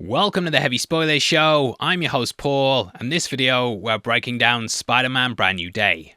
Welcome to the Heavy Spoilers Show. I'm your host Paul, and this video we're breaking down Spider-Man Brand New Day.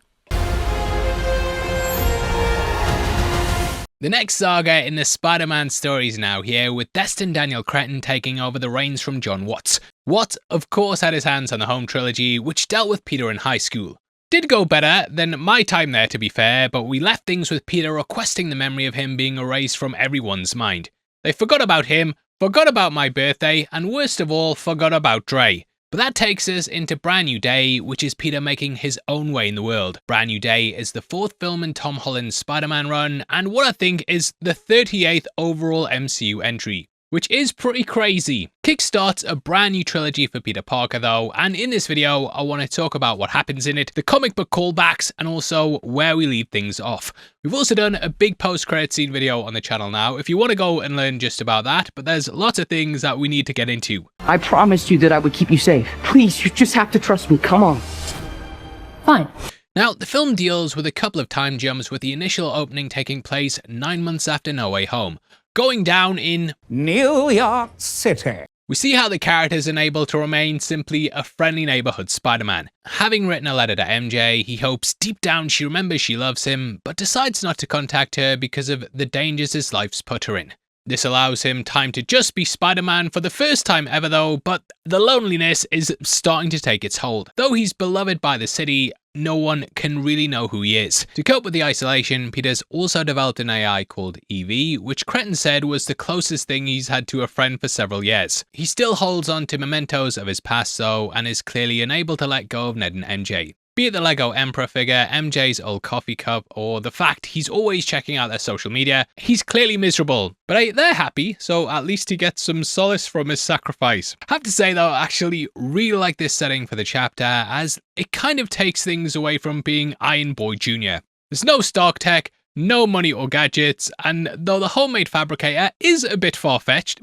The next saga in the Spider-Man story is now here, with Destin Daniel Cretton taking over the reins from John Watts. Watts, of course, had his hands on the home trilogy, which dealt with Peter in high school. Did go better than my time there, to be fair, but we left things with Peter requesting the memory of him being erased from everyone's mind. They forgot about him, forgot about my birthday, and worst of all, forgot about Dre. But that takes us into Brand New Day, which is Peter making his own way in the world. Brand New Day is the fourth film in Tom Holland's Spider-Man run, and what I think is the 38th overall MCU entry, which is pretty crazy. Kickstarts a brand new trilogy for Peter Parker though, and in this video I want to talk about what happens in it, the comic book callbacks, and also where we leave things off. We've also done a big post-credit scene video on the channel now if you want to go and learn just about that, but there's lots of things that we need to get into. I promised you that I would keep you safe. Please, you just have to trust me, come on. Fine. Now, the film deals with a couple of time jumps, with the initial opening taking place 9 months after No Way Home, going down in New York City. We see how the characters are able to remain simply a friendly neighbourhood Spider-Man. Having written a letter to MJ, he hopes deep down she remembers she loves him, but decides not to contact her because of the dangers his life's put her in. This allows him time to just be Spider-Man for the first time ever though, but the loneliness is starting to take its hold. Though he's beloved by the city, no one can really know who he is. To cope with the isolation, Peter's also developed an AI called Evie, which Cretton said was the closest thing he's had to a friend for several years. He still holds on to mementos of his past though, and is clearly unable to let go of Ned and MJ. Be it the Lego Emperor figure, MJ's old coffee cup, or the fact he's always checking out their social media, he's clearly miserable. But hey, they're happy, so at least he gets some solace from his sacrifice. I have to say though, I actually really like this setting for the chapter, as it kind of takes things away from being Iron Boy Jr. There's no Stark tech, no money or gadgets, and though the homemade fabricator is a bit far-fetched,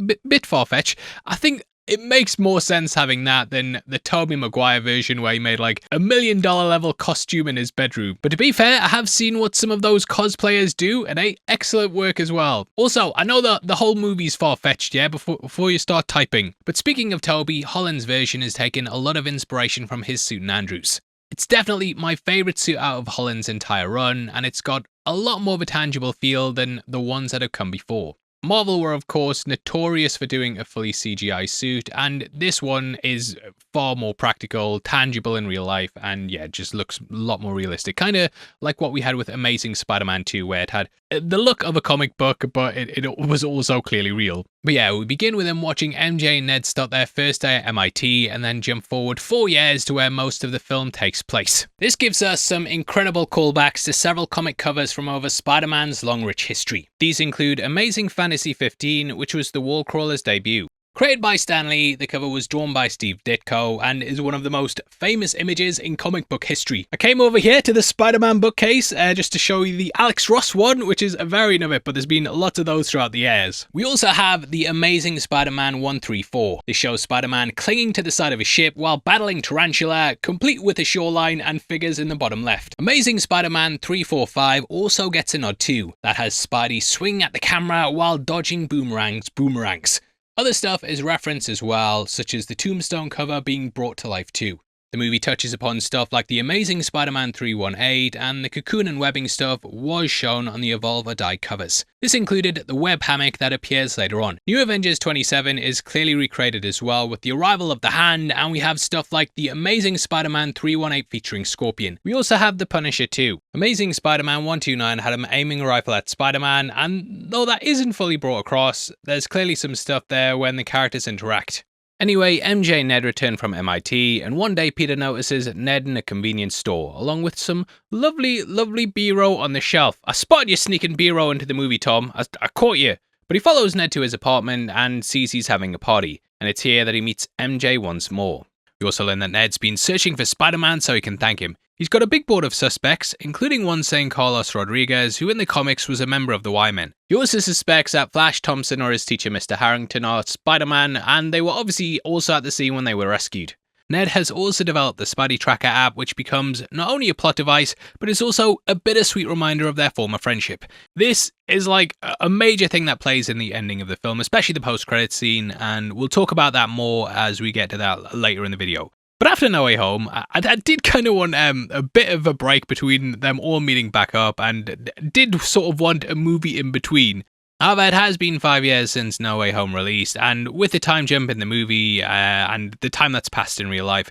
I think it makes more sense having that than the Tobey Maguire version where he made like $1 million level costume in his bedroom. But to be fair, I have seen what some of those cosplayers do, and excellent work as well. Also, I know that the whole movie's far-fetched, yeah, before you start typing. But speaking of Tobey, Holland's version has taken a lot of inspiration from his suit in Andrews. It's definitely my favourite suit out of Holland's entire run, and it's got a lot more of a tangible feel than the ones that have come before. Marvel were of course notorious for doing a fully CGI suit, and this one is far more practical, tangible in real life, and yeah, just looks a lot more realistic. Kind of like what we had with Amazing Spider-Man 2, where it had the look of a comic book, but it was also clearly real. But yeah, we begin with him watching MJ and Ned start their first day at MIT, and then jump forward 4 years to where most of the film takes place. This gives us some incredible callbacks to several comic covers from over Spider-Man's long rich history. These include Amazing Fantasy 15, which was the Wallcrawler's debut. Created by Stan Lee, the cover was drawn by Steve Ditko and is one of the most famous images in comic book history. I came over here to the Spider-Man bookcase just to show you the Alex Ross one, which is a variant of it, but there's been lots of those throughout the years. We also have the Amazing Spider-Man 134. This shows Spider-Man clinging to the side of a ship while battling Tarantula, complete with a shoreline and figures in the bottom left. Amazing Spider-Man 345 also gets a nod too. That has Spidey swinging at the camera while dodging boomerangs. Other stuff is referenced as well, such as the Tombstone cover being brought to life too. The movie touches upon stuff like the Amazing Spider-Man 318, and the cocoon and webbing stuff was shown on the Evolve or Die covers. This included the web hammock that appears later on. New Avengers 27 is clearly recreated as well with the arrival of the Hand, and we have stuff like the Amazing Spider-Man 318 featuring Scorpion. We also have the Punisher too. Amazing Spider-Man 129 had him aiming a rifle at Spider-Man, and though that isn't fully brought across, there's clearly some stuff there when the characters interact. Anyway, MJ and Ned return from MIT, and one day Peter notices Ned in a convenience store, along with some lovely B-roll on the shelf. I spotted you sneaking B-roll into the movie, Tom. I caught you. But he follows Ned to his apartment and sees he's having a party, and it's here that he meets MJ once more. We also learn that Ned's been searching for Spider-Man so he can thank him. He's got a big board of suspects, including one saying Carlos Rodriguez, who in the comics was a member of the Y-Men. He also suspects that Flash Thompson or his teacher Mr. Harrington are Spider-Man, and they were obviously also at the scene when they were rescued. Ned has also developed the Spidey Tracker app, which becomes not only a plot device, but is also a bittersweet reminder of their former friendship. This is like a major thing that plays in the ending of the film, especially the post-credits scene, and we'll talk about that more as we get to that later in the video. But after No Way Home, I did kind of want a bit of a break between them all meeting back up, and did sort of want a movie in between. However, it has been 5 years since No Way Home released, and with the time jump in the movie and the time that's passed in real life,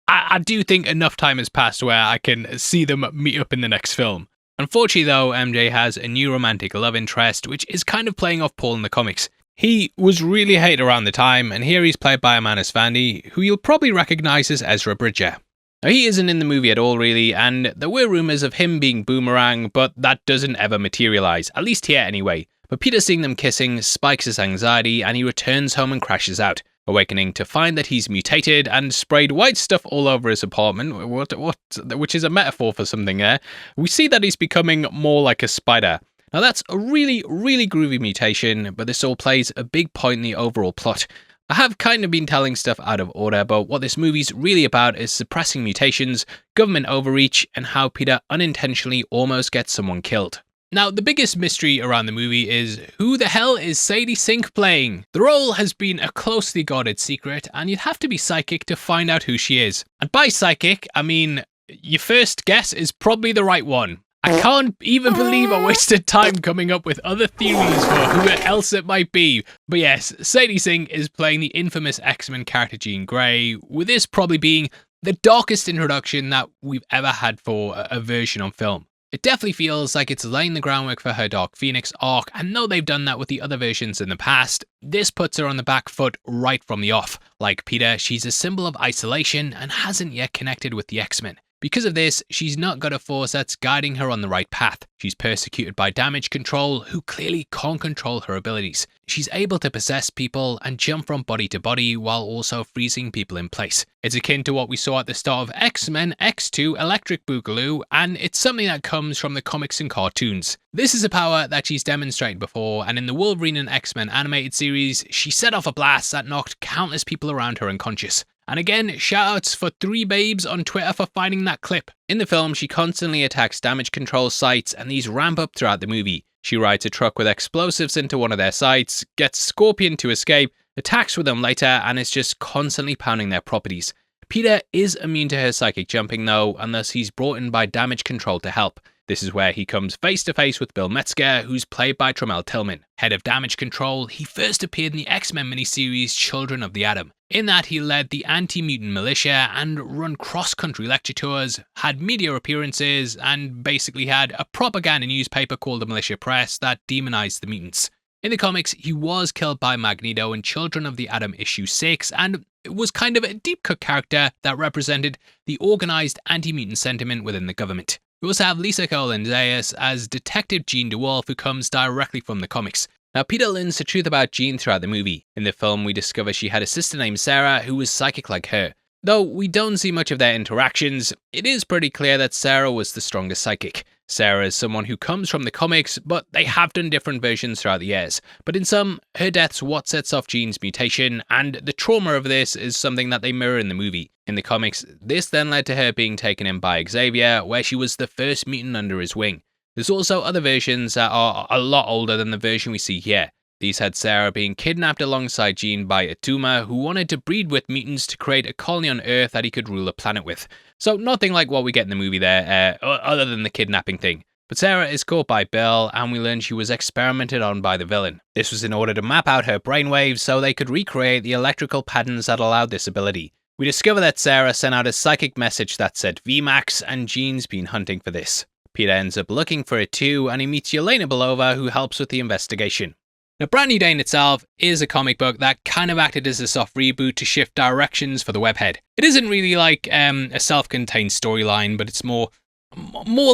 I do think enough time has passed where I can see them meet up in the next film. Unfortunately though, MJ has a new romantic love interest, which is kind of playing off Paul in the comics. He was really hated around the time, and here he's played by Amanus Vandy, who you'll probably recognise as Ezra Bridger. Now, he isn't in the movie at all really, and there were rumours of him being Boomerang, but that doesn't ever materialise, at least here anyway. But Peter seeing them kissing spikes his anxiety, and he returns home and crashes out, awakening to find that he's mutated and sprayed white stuff all over his apartment, which is a metaphor for something there. We see that he's becoming more like a spider. Now that's a really, really groovy mutation, but this all plays a big point in the overall plot. I have kind of been telling stuff out of order, but what this movie's really about is suppressing mutations, government overreach, and how Peter unintentionally almost gets someone killed. Now, the biggest mystery around the movie is who the hell is Sadie Sink playing? The role has been a closely guarded secret, and you'd have to be psychic to find out who she is. And by psychic, I mean your first guess is probably the right one. I can't even believe I wasted time coming up with other theories for who else it might be. But yes, Sadie Sink is playing the infamous X-Men character Jean Grey, with this probably being the darkest introduction that we've ever had for a version on film. It definitely feels like it's laying the groundwork for her Dark Phoenix arc, and though they've done that with the other versions in the past, this puts her on the back foot right from the off. Like Peter, she's a symbol of isolation and hasn't yet connected with the X-Men. Because of this, she's not got a force that's guiding her on the right path. She's persecuted by Damage Control, who clearly can't control her abilities. She's able to possess people and jump from body to body while also freezing people in place. It's akin to what we saw at the start of X-Men X2 Electric Boogaloo, and it's something that comes from the comics and cartoons. This is a power that she's demonstrated before, and in the Wolverine and X-Men animated series, she set off a blast that knocked countless people around her unconscious. And again, shoutouts for 3babes on Twitter for finding that clip. In the film, she constantly attacks Damage Control sites, and these ramp up throughout the movie. She rides a truck with explosives into one of their sites, gets Scorpion to escape, attacks with them later, and is just constantly pounding their properties. Peter is immune to her psychic jumping though, and thus he's brought in by Damage Control to help. This is where he comes face to face with Bill Metzger, who's played by Tremel Tillman. Head of Damage Control, he first appeared in the X-Men miniseries Children of the Atom. In that, he led the anti-mutant militia and run cross-country lecture tours, had media appearances, and basically had a propaganda newspaper called the Militia Press that demonized the mutants. In the comics, he was killed by Magneto in Children of the Atom issue 6, and it was kind of a deep-cut character that represented the organized anti-mutant sentiment within the government. We also have Lisa Cole-Zayas as Detective Jean DeWolf, who comes directly from the comics. Now, Peter learns the truth about Jean throughout the movie. In the film, we discover she had a sister named Sarah who was psychic like her. Though we don't see much of their interactions, it is pretty clear that Sarah was the strongest psychic. Sarah is someone who comes from the comics, but they have done different versions throughout the years. But in some, her death's what sets off Jean's mutation, and the trauma of this is something that they mirror in the movie. In the comics, this then led to her being taken in by Xavier, where she was the first mutant under his wing. There's also other versions that are a lot older than the version we see here. These had Sarah being kidnapped alongside Jean by Atuma, who wanted to breed with mutants to create a colony on Earth that he could rule a planet with. So nothing like what we get in the movie there, other than the kidnapping thing. But Sarah is caught by Bill, and we learn she was experimented on by the villain. This was in order to map out her brainwaves so they could recreate the electrical patterns that allowed this ability. We discover that Sarah sent out a psychic message that said VMAX, and Jean's been hunting for this. Peter ends up looking for it too, and he meets Yelena Belova, who helps with the investigation. Now, Brand New Day in itself is a comic book that kind of acted as a soft reboot to shift directions for the webhead. It isn't really like a self-contained storyline, but it's more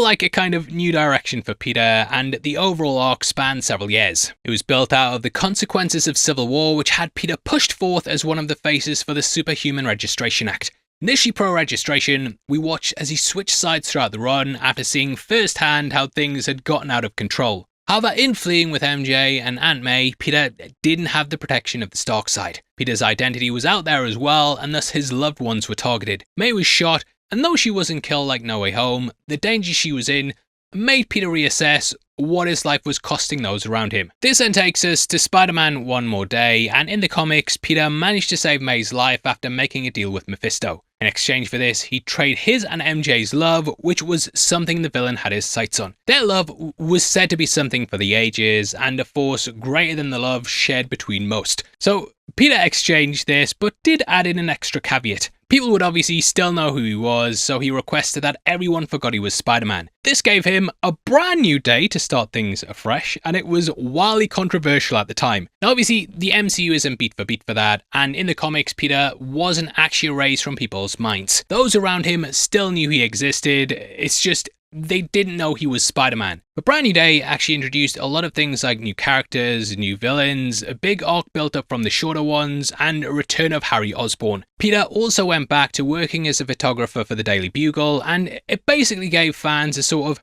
like a kind of new direction for Peter, and the overall arc spanned several years. It was built out of the consequences of Civil War, which had Peter pushed forth as one of the faces for the Superhuman Registration Act. Initially pro-registration, we watched as he switched sides throughout the run after seeing firsthand how things had gotten out of control. However, in fleeing with MJ and Aunt May, Peter didn't have the protection of the Stark side. Peter's identity was out there as well, and thus his loved ones were targeted. May was shot, and though she wasn't killed like No Way Home, the danger she was in made Peter reassess what his life was costing those around him. This then takes us to Spider-Man One More Day, and in the comics, Peter managed to save May's life after making a deal with Mephisto. In exchange for this, he'd trade his and MJ's love, which was something the villain had his sights on. Their love was said to be something for the ages, and a force greater than the love shared between most. So Peter exchanged this, but did add in an extra caveat. People would obviously still know who he was, so he requested that everyone forgot he was Spider-Man. This gave him a brand new day to start things afresh, and it was wildly controversial at the time. Now obviously, the MCU isn't beat for that, and in the comics, Peter wasn't actually erased from people's minds. Those around him still knew he existed, it's just they didn't know he was Spider-Man. But Brand New Day actually introduced a lot of things like new characters, new villains, a big arc built up from the shorter ones, and a return of Harry Osborn. Peter also went back to working as a photographer for the Daily Bugle, and it basically gave fans a sort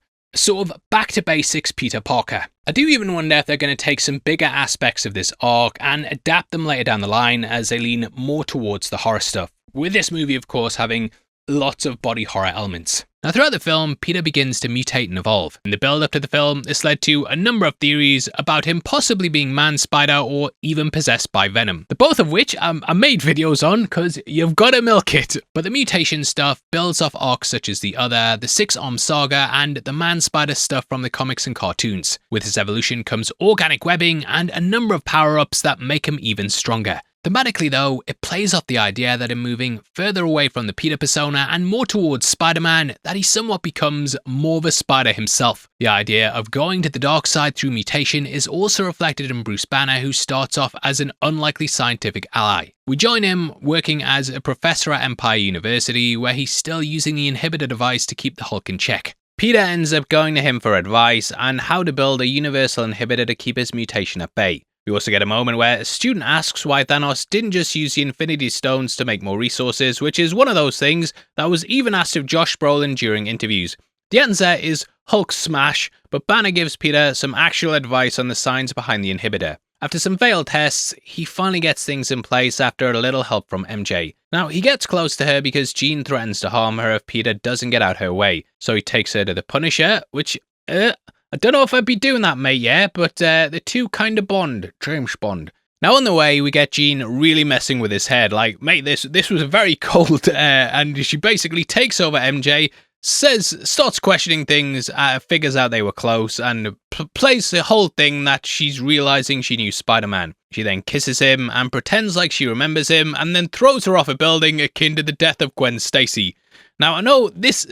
of back to basics Peter Parker. I do even wonder if they're going to take some bigger aspects of this arc and adapt them later down the line as they lean more towards the horror stuff. With this movie, of course, having lots of body horror elements. Now throughout the film, Peter begins to mutate and evolve. In the build-up to the film, this led to a number of theories about him possibly being Man-Spider or even possessed by Venom. The both of which I made videos on, because you've got to milk it. But the mutation stuff builds off arcs such as The Other, the Six-Arm Saga, and the Man-Spider stuff from the comics and cartoons. With his evolution comes organic webbing and a number of power-ups that make him even stronger. Thematically though, it plays off the idea that in moving further away from the Peter persona and more towards Spider-Man, that he somewhat becomes more of a spider himself. The idea of going to the dark side through mutation is also reflected in Bruce Banner, who starts off as an unlikely scientific ally. We join him working as a professor at Empire University, where he's still using the inhibitor device to keep the Hulk in check. Peter ends up going to him for advice on how to build a universal inhibitor to keep his mutation at bay. We also get a moment where a student asks why Thanos didn't just use the Infinity Stones to make more resources, which is one of those things that was even asked of Josh Brolin during interviews. The answer is Hulk smash, but Banner gives Peter some actual advice on the science behind the inhibitor. After some failed tests, he finally gets things in place after a little help from MJ. Now, he gets close to her because Jean threatens to harm her if Peter doesn't get out her way, so he takes her to the Punisher, which, I don't know if I'd be doing that, mate, yeah, but the two kind of bond. James Bond. Now on the way, we get Jean really messing with his head. Like, mate, this was very cold, and she basically takes over MJ, starts questioning things, figures out they were close, and plays the whole thing that she's realizing she knew Spider-Man. She then kisses him and pretends like she remembers him, and then throws her off a building akin to the death of Gwen Stacy. Now, I know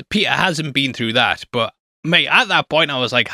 Peter hasn't been through that, but mate, at that point I was like,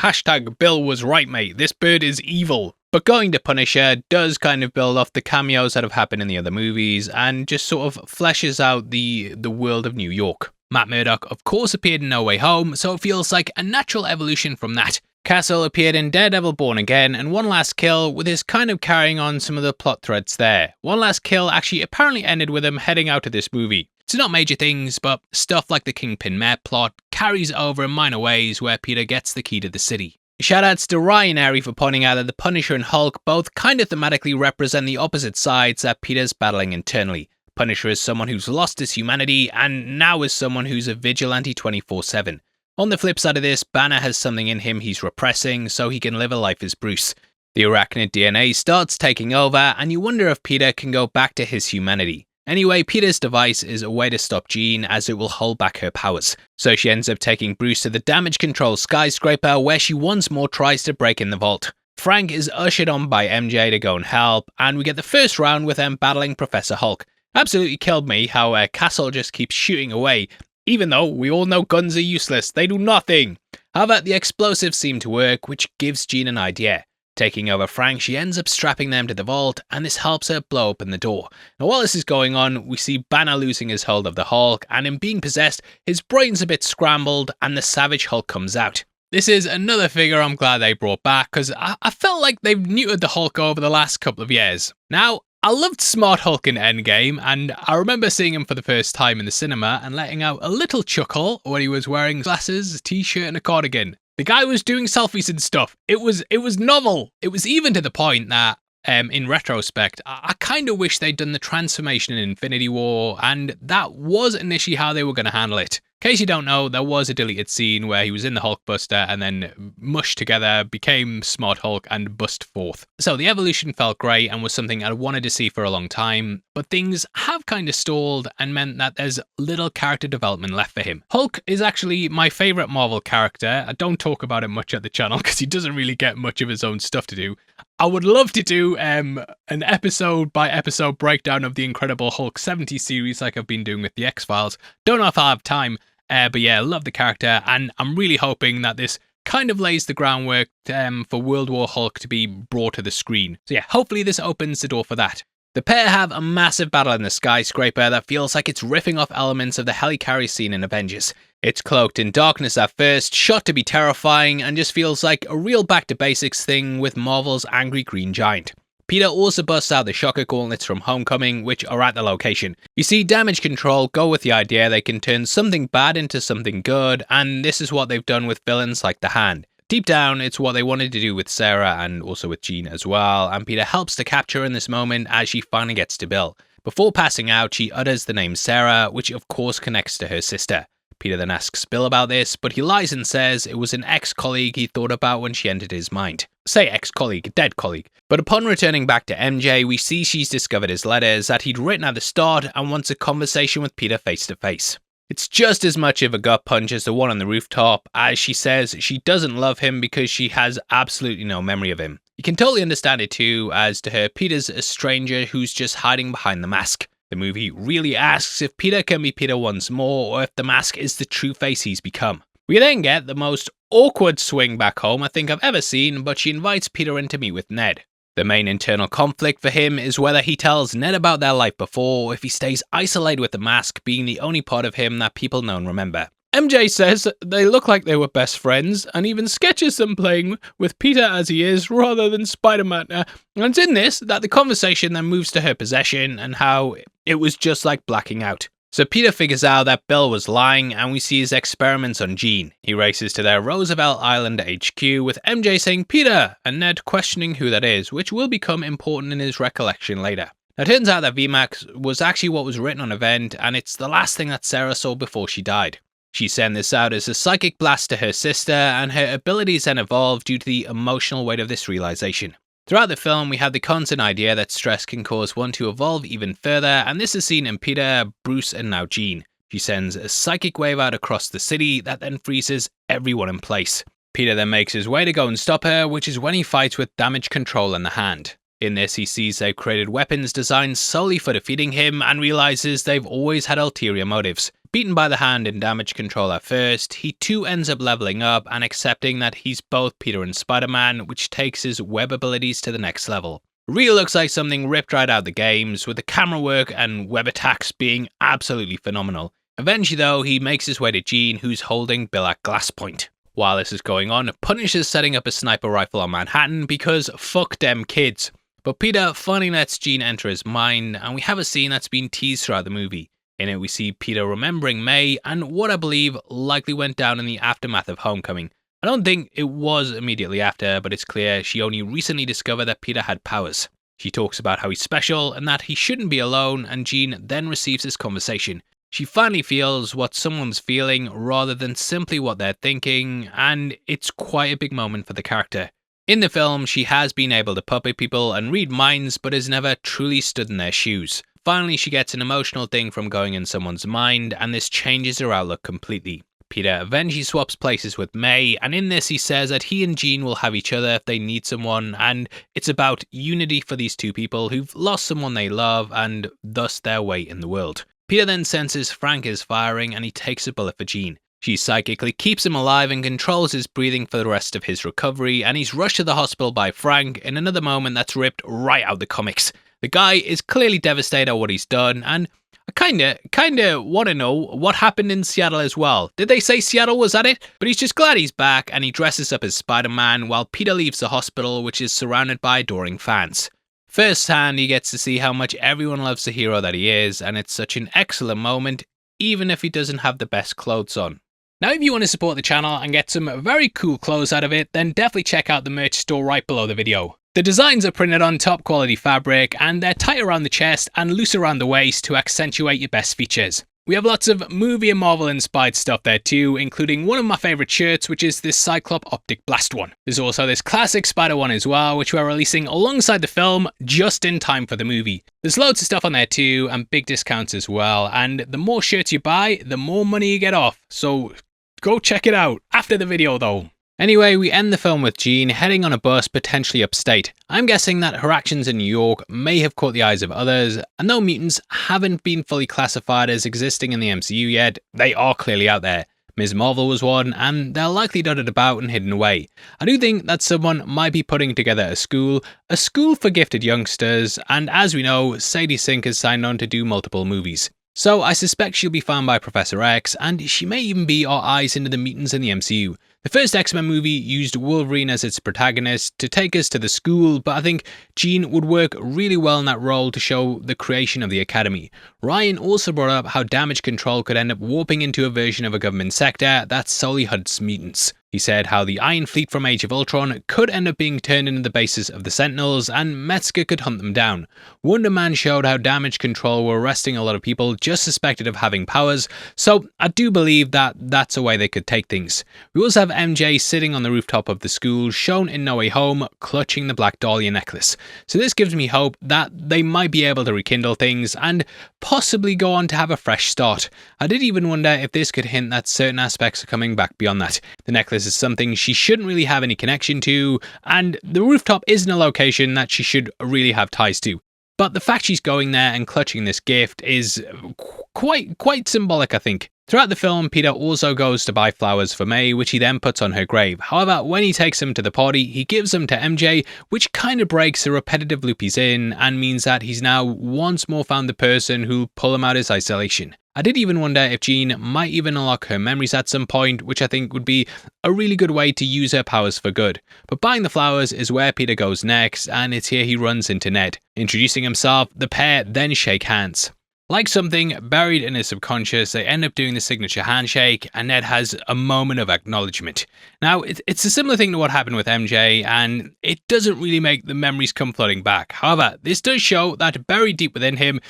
#Bill was right, mate, this bird is evil. But going to Punisher does kind of build off the cameos that have happened in the other movies, and just sort of fleshes out the world of New York. Matt Murdock of course appeared in No Way Home, so it feels like a natural evolution from that. Castle appeared in Daredevil Born Again, and One Last Kill, with his kind of carrying on some of the plot threads there. One Last Kill actually apparently ended with him heading out of this movie. It's not major things, but stuff like the Kingpin Mayor plot carries over in minor ways where Peter gets the key to the city. Shoutouts to Ryan Airy for pointing out that the Punisher and Hulk both kind of thematically represent the opposite sides that Peter's battling internally. Punisher is someone who's lost his humanity, and now is someone who's a vigilante 24/7. On the flip side of this, Banner has something in him he's repressing so he can live a life as Bruce. The arachnid DNA starts taking over, and you wonder if Peter can go back to his humanity. Anyway, Peter's device is a way to stop Jean, as it will hold back her powers. So she ends up taking Bruce to the damage control skyscraper, where she once more tries to break in the vault. Frank is ushered on by MJ to go and help, and we get the first round with them battling Professor Hulk. Absolutely killed me how Castle just keeps shooting away, even though we all know guns are useless, they do nothing. However, the explosives seem to work, which gives Jean an idea. Taking over Frank, she ends up strapping them to the vault, and this helps her blow open the door. Now while this is going on, we see Banner losing his hold of the Hulk, and in being possessed, his brain's a bit scrambled, and the Savage Hulk comes out. This is another figure I'm glad they brought back, because I felt like they've neutered the Hulk over the last couple of years. Now, I loved Smart Hulk in Endgame, and I remember seeing him for the first time in the cinema and letting out a little chuckle when he was wearing glasses, a t-shirt and a cardigan. The guy was doing selfies and stuff. It was novel. It was even to the point that in retrospect, I kind of wish they'd done the transformation in Infinity War, and that was initially how they were going to handle it. In case you don't know, there was a deleted scene where he was in the Hulkbuster and then mushed together, became Smart Hulk and bust forth. So the evolution felt great and was something I wanted to see for a long time, but things have kind of stalled and meant that there's little character development left for him. Hulk is actually my favourite Marvel character. I don't talk about it much at the channel because he doesn't really get much of his own stuff to do. I would love to do an episode by episode breakdown of the Incredible Hulk 70 series like I've been doing with the X-Files. Don't know if I'll have time. But yeah, love the character, and I'm really hoping that this kind of lays the groundwork for World War Hulk to be brought to the screen. So yeah, hopefully this opens the door for that. The pair have a massive battle in the skyscraper that feels like it's riffing off elements of the helicarrier scene in Avengers. It's cloaked in darkness at first, shot to be terrifying, and just feels like a real back to basics thing with Marvel's angry green giant. Peter also busts out the shocker gauntlets from Homecoming, which are at the location. You see, Damage Control go with the idea they can turn something bad into something good, and this is what they've done with villains like the Hand. Deep down, it's what they wanted to do with Sarah and also with Jean as well, and Peter helps to capture her in this moment as she finally gets to Bill. Before passing out, she utters the name Sarah, which of course connects to her sister. Peter then asks Bill about this, but he lies and says it was an ex-colleague he thought about when she entered his mind. Say ex-colleague, dead colleague. But upon returning back to MJ, we see she's discovered his letters that he'd written at the start and wants a conversation with Peter face to face. It's just as much of a gut punch as the one on the rooftop, as she says she doesn't love him because she has absolutely no memory of him. You can totally understand it too, as to her, Peter's a stranger who's just hiding behind the mask. The movie really asks if Peter can be Peter once more, or if the mask is the true face he's become. We then get the most awkward swing back home I think I've ever seen, but she invites Peter in to meet with Ned. The main internal conflict for him is whether he tells Ned about their life before, or if he stays isolated with the mask being the only part of him that people know and remember. MJ says they look like they were best friends, and even sketches them playing with Peter as he is, rather than Spider-Man. And it's in this that the conversation then moves to her possession, and how it was just like blacking out. So Peter figures out that Bill was lying, and we see his experiments on Jean. He races to their Roosevelt Island HQ, with MJ saying Peter, and Ned questioning who that is, which will become important in his recollection later. Now, it turns out that VMAX was actually what was written on Event, and it's the last thing that Sarah saw before she died. She sent this out as a psychic blast to her sister, and her abilities then evolved due to the emotional weight of this realization. Throughout the film, we have the constant idea that stress can cause one to evolve even further, and this is seen in Peter, Bruce, and now Jean. She sends a psychic wave out across the city that then freezes everyone in place. Peter then makes his way to go and stop her, which is when he fights with Damage Control in the Hand. In this, he sees they've created weapons designed solely for defeating him, and realizes they've always had ulterior motives. Beaten by the Hand in Damage Control at first, he too ends up leveling up and accepting that he's both Peter and Spider-Man, which takes his web abilities to the next level. Really looks like something ripped right out of the games, with the camera work and web attacks being absolutely phenomenal. Eventually though, he makes his way to Jean, who's holding Bill at glass point. While this is going on, Punisher's setting up a sniper rifle on Manhattan because fuck them kids. But Peter finally lets Jean enter his mind, and we have a scene that's been teased throughout the movie. In it, we see Peter remembering May and what I believe likely went down in the aftermath of Homecoming. I don't think it was immediately after, but it's clear she only recently discovered that Peter had powers. She talks about how he's special and that he shouldn't be alone, and Jean then receives this conversation. She finally feels what someone's feeling rather than simply what they're thinking, and it's quite a big moment for the character. In the film, she has been able to puppet people and read minds, but has never truly stood in their shoes. Finally, she gets an emotional thing from going in someone's mind, and this changes her outlook completely. Peter eventually swaps places with May, and in this he says that he and Jean will have each other if they need someone, and it's about unity for these two people who've lost someone they love, and thus their weight in the world. Peter then senses Frank is firing, and he takes a bullet for Jean. She psychically keeps him alive and controls his breathing for the rest of his recovery, and he's rushed to the hospital by Frank in another moment that's ripped right out the comics. The guy is clearly devastated at what he's done, and I kinda want to know what happened in Seattle as well. Did they say Seattle was at it? But he's just glad he's back, and he dresses up as Spider-Man while Peter leaves the hospital, which is surrounded by adoring fans. Firsthand, he gets to see how much everyone loves the hero that he is, and it's such an excellent moment, even if he doesn't have the best clothes on. Now, if you want to support the channel and get some very cool clothes out of it, then definitely check out the merch store right below the video. The designs are printed on top quality fabric and they're tight around the chest and loose around the waist to accentuate your best features. We have lots of movie and Marvel inspired stuff there too, including one of my favourite shirts, which is this Cyclops Optic Blast one. There's also this classic Spider one as well, which we're releasing alongside the film just in time for the movie. There's loads of stuff on there too, and big discounts as well, and the more shirts you buy, the more money you get off, so go check it out after the video though. Anyway, we end the film with Jean heading on a bus potentially upstate. I'm guessing that her actions in New York may have caught the eyes of others, and though mutants haven't been fully classified as existing in the MCU yet, they are clearly out there. Ms. Marvel was one, and they're likely dotted about and hidden away. I do think that someone might be putting together a school for gifted youngsters, and as we know, Sadie Sink has signed on to do multiple movies. So I suspect she'll be found by Professor X, and she may even be our eyes into the mutants in the MCU. The first X-Men movie used Wolverine as its protagonist to take us to the school, but I think Jean would work really well in that role to show the creation of the Academy. Ryan also brought up how damage control could end up warping into a version of a government sector that solely hunts mutants. He said how the Iron Fleet from Age of Ultron could end up being turned into the basis of the Sentinels, and Metzger could hunt them down. Wonder Man showed how damage control were arresting a lot of people just suspected of having powers, so I do believe that that's a way they could take things. We also have MJ sitting on the rooftop of the school, shown in No Way Home, clutching the Black Dahlia necklace. So this gives me hope that they might be able to rekindle things and possibly go on to have a fresh start. I did even wonder if this could hint that certain aspects are coming back beyond that. The necklace is something she shouldn't really have any connection to, and the rooftop isn't a location that she should really have ties to. But the fact she's going there and clutching this gift is quite symbolic, I think. Throughout the film, Peter also goes to buy flowers for May, which he then puts on her grave. However, when he takes them to the party, he gives them to MJ, which kind of breaks the repetitive loop he's in and means that he's now once more found the person who'll pull him out of his isolation. I did even wonder if Jean might even unlock her memories at some point, which I think would be a really good way to use her powers for good. But buying the flowers is where Peter goes next, and it's here he runs into Ned. Introducing himself, the pair then shake hands. Like something buried in his subconscious, they end up doing the signature handshake, and Ned has a moment of acknowledgement. Now, it's a similar thing to what happened with MJ, and it doesn't really make the memories come flooding back. However, this does show that buried deep within him,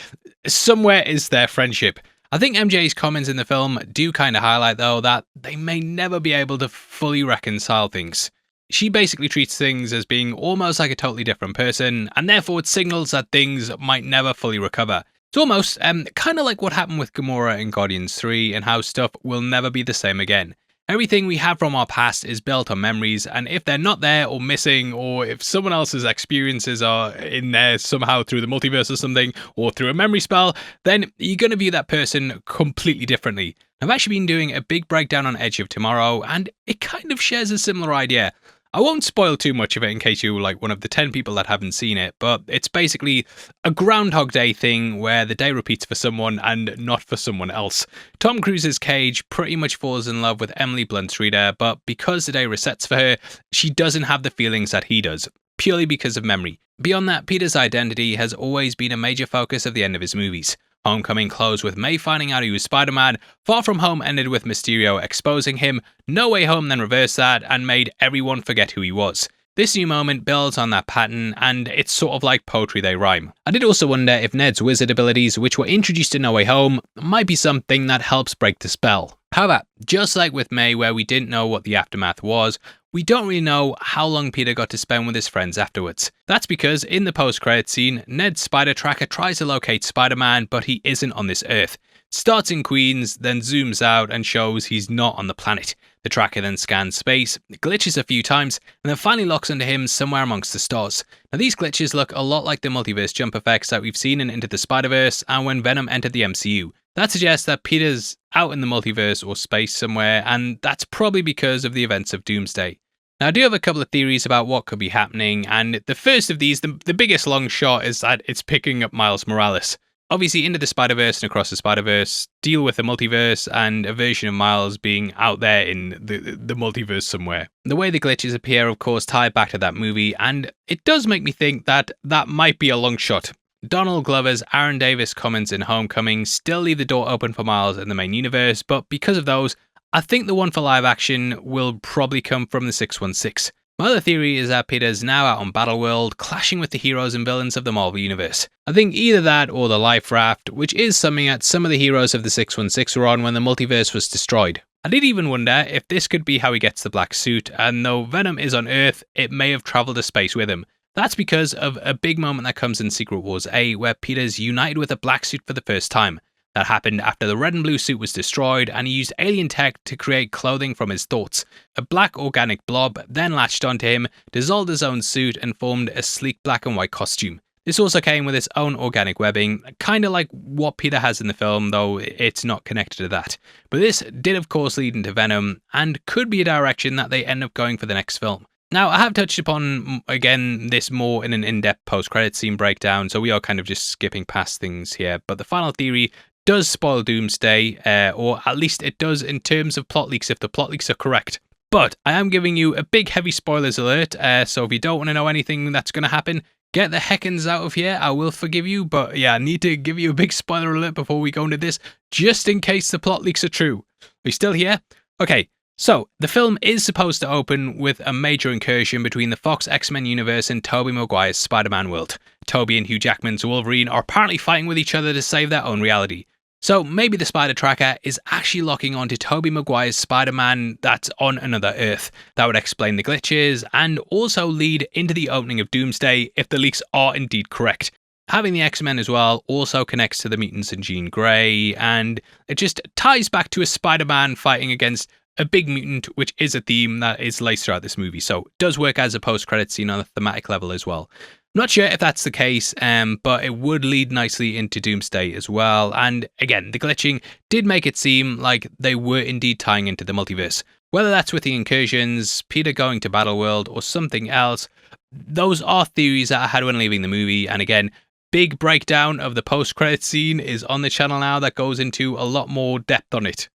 somewhere is their friendship. I think MJ's comments in the film do kind of highlight, though, that they may never be able to fully reconcile things. She basically treats things as being almost like a totally different person, and therefore it signals that things might never fully recover. It's almost kind of like what happened with Gamora in Guardians 3 and how stuff will never be the same again. Everything we have from our past is built on memories, and if they're not there or missing, or if someone else's experiences are in there somehow through the multiverse or something, or through a memory spell, then you're going to view that person completely differently. I've actually been doing a big breakdown on Edge of Tomorrow, and it kind of shares a similar idea. I won't spoil too much of it in case you're like one of the 10 people that haven't seen it, but it's basically a Groundhog Day thing where the day repeats for someone and not for someone else. Tom Cruise's Cage pretty much falls in love with Emily Blunt's Rita, but because the day resets for her, she doesn't have the feelings that he does, purely because of memory. Beyond that, Peter's identity has always been a major focus of the end of his movies. Homecoming closed with May finding out he was Spider-Man, Far From Home ended with Mysterio exposing him, No Way Home then reversed that and made everyone forget who he was. This new moment builds on that pattern, and it's sort of like poetry they rhyme. I did also wonder if Ned's wizard abilities, which were introduced in No Way Home, might be something that helps break the spell. However, just like with May where we didn't know what the aftermath was, we don't really know how long Peter got to spend with his friends afterwards. That's because in the post-credit scene, Ned's spider tracker tries to locate Spider-Man, but he isn't on this Earth. Starts in Queens, then zooms out and shows he's not on the planet. The tracker then scans space, glitches a few times, and then finally locks onto him somewhere amongst the stars. Now these glitches look a lot like the multiverse jump effects that we've seen in Into the Spider-Verse and when Venom entered the MCU. That suggests that Peter's out in the multiverse or space somewhere, and that's probably because of the events of Doomsday. Now, I do have a couple of theories about what could be happening, and the first of these, the biggest long shot, is that it's picking up Miles Morales. Obviously, Into the Spider-Verse and Across the Spider-Verse deal with the multiverse and a version of Miles being out there in the multiverse somewhere. The way the glitches appear, of course, tie back to that movie, and it does make me think that that might be a long shot. Donald Glover's Aaron Davis comments in Homecoming still leave the door open for Miles in the main universe, but because of those, I think the one for live action will probably come from the 616. My other theory is that Peter's now out on Battleworld, clashing with the heroes and villains of the Marvel Universe. I think either that or the Life Raft, which is something that some of the heroes of the 616 were on when the multiverse was destroyed. I did even wonder if this could be how he gets the black suit, and though Venom is on Earth, it may have travelled to space with him. That's because of a big moment that comes in Secret Wars A, where Peter's united with a black suit for the first time. That happened after the red and blue suit was destroyed, and he used alien tech to create clothing from his thoughts. A black organic blob then latched onto him, dissolved his own suit, and formed a sleek black and white costume. This also came with its own organic webbing, kind of like what Peter has in the film, though it's not connected to that. But this did of course lead into Venom, and could be a direction that they end up going for the next film. Now, I have touched upon, again, this more in an in-depth post-credit scene breakdown, so we are kind of just skipping past things here, but the final theory does spoil Doomsday, or at least it does in terms of plot leaks if the plot leaks are correct. But I am giving you a big heavy spoilers alert, so if you don't want to know anything that's going to happen, get the heckins out of here. I will forgive you, but yeah, I need to give you a big spoiler alert before we go into this, just in case the plot leaks are true. Are you still here? Okay, so the film is supposed to open with a major incursion between the Fox X-Men universe and Tobey Maguire's Spider-Man world. Tobey and Hugh Jackman's Wolverine are apparently fighting with each other to save their own reality. So maybe the Spider Tracker is actually locking onto Tobey Maguire's Spider-Man that's on another Earth. That would explain the glitches and also lead into the opening of Doomsday if the leaks are indeed correct. Having the X-Men as well also connects to the mutants and Jean Grey, and it just ties back to a Spider-Man fighting against a big mutant, which is a theme that is laced throughout this movie. So it does work as a post-credit scene on a thematic level as well. I'm not sure if that's the case, but it would lead nicely into Doomsday as well. And again, the glitching did make it seem like they were indeed tying into the multiverse. Whether that's with the incursions, Peter going to Battleworld, or something else, those are theories that I had when leaving the movie. And again, big breakdown of the post-credit scene is on the channel now that goes into a lot more depth on it.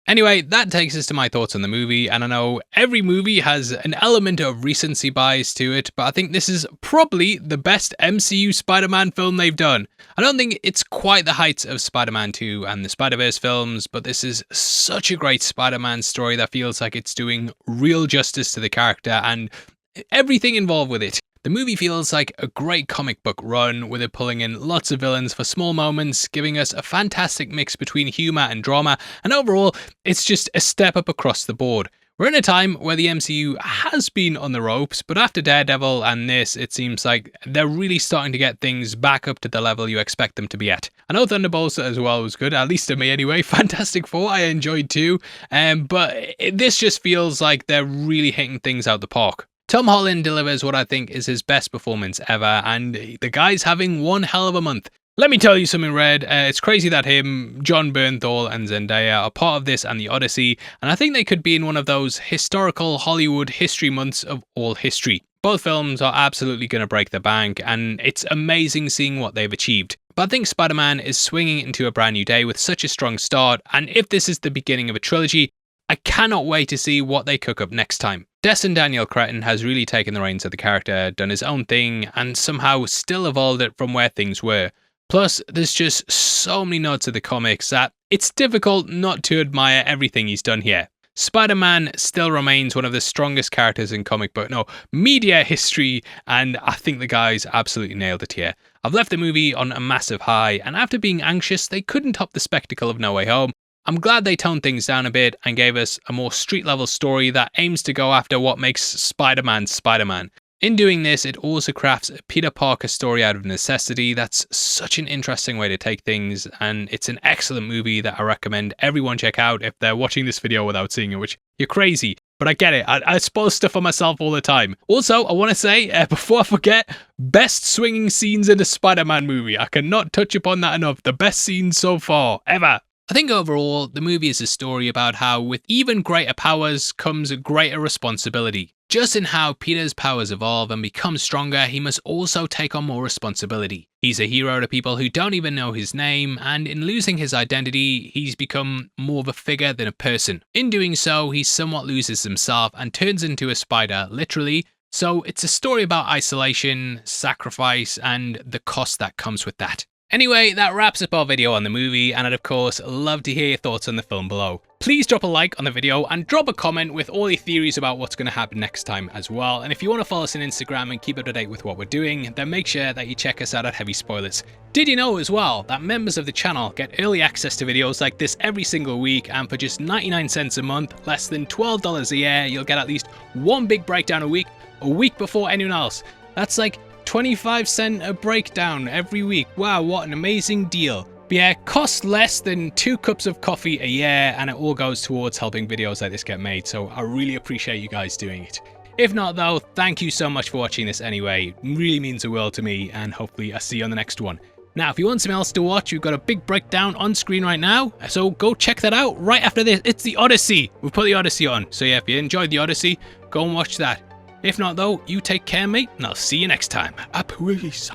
Anyway, that takes us to my thoughts on the movie, and I know every movie has an element of recency bias to it, but I think this is probably the best MCU Spider-Man film they've done. I don't think it's quite the heights of Spider-Man 2 and the Spider-Verse films, but this is such a great Spider-Man story that feels like it's doing real justice to the character and everything involved with it. The movie feels like a great comic book run, with it pulling in lots of villains for small moments, giving us a fantastic mix between humour and drama, and overall, it's just a step up across the board. We're in a time where the MCU has been on the ropes, but after Daredevil and this, it seems like they're really starting to get things back up to the level you expect them to be at. I know Thunderbolts as well was good, at least to me anyway. Fantastic Four I enjoyed too, but this just feels like they're really hitting things out the park. Tom Holland delivers what I think is his best performance ever, and the guy's having one hell of a month. Let me tell you something, Red. It's crazy that him, John Bernthal, and Zendaya are part of this and the Odyssey, and I think they could be in one of those historical Hollywood history months of all history. Both films are absolutely going to break the bank, and it's amazing seeing what they've achieved. But I think Spider-Man is swinging into a brand new day with such a strong start, and if this is the beginning of a trilogy, I cannot wait to see what they cook up next time. Destin Daniel Cretton has really taken the reins of the character, done his own thing, and somehow still evolved it from where things were. Plus, there's just so many nods to the comics that it's difficult not to admire everything he's done here. Spider-Man still remains one of the strongest characters in media history, and I think the guys absolutely nailed it here. I've left the movie on a massive high, and after being anxious they couldn't top the spectacle of No Way Home, I'm glad they toned things down a bit and gave us a more street-level story that aims to go after what makes Spider-Man Spider-Man. In doing this, it also crafts a Peter Parker story out of necessity. That's such an interesting way to take things, and it's an excellent movie that I recommend everyone check out if they're watching this video without seeing it, which you're crazy. But I get it, I spoil stuff on myself all the time. Also, I want to say, before I forget, best swinging scenes in a Spider-Man movie. I cannot touch upon that enough. The best scenes so far, ever. I think overall, the movie is a story about how with even greater powers comes greater responsibility. Just in how Peter's powers evolve and become stronger, he must also take on more responsibility. He's a hero to people who don't even know his name, and in losing his identity, he's become more of a figure than a person. In doing so, he somewhat loses himself and turns into a spider, literally. So it's a story about isolation, sacrifice, and the cost that comes with that. Anyway, that wraps up our video on the movie, and I'd of course love to hear your thoughts on the film below. Please drop a like on the video and drop a comment with all your theories about what's going to happen next time as well. And if you want to follow us on Instagram and keep up to date with what we're doing, then make sure that you check us out at Heavy Spoilers. Did you know as well that members of the channel get early access to videos like this every single week, and for just 99 cents a month, less than $12 a year, you'll get at least one big breakdown a week before anyone else. That's like 25-cent a breakdown every week. Wow, what an amazing deal. But yeah, it costs less than 2 cups of coffee a year, and it all goes towards helping videos like this get made, so I really appreciate you guys doing it. If not though, thank you so much for watching this anyway. It really means the world to me, and hopefully I'll see you on the next one. Now, if you want something else to watch, we've got a big breakdown on screen right now, so go check that out right after this. It's the Odyssey. We've put the Odyssey on, so yeah, if you enjoyed the Odyssey, go and watch that. If not though, you take care, mate, and I'll see you next time. Peace.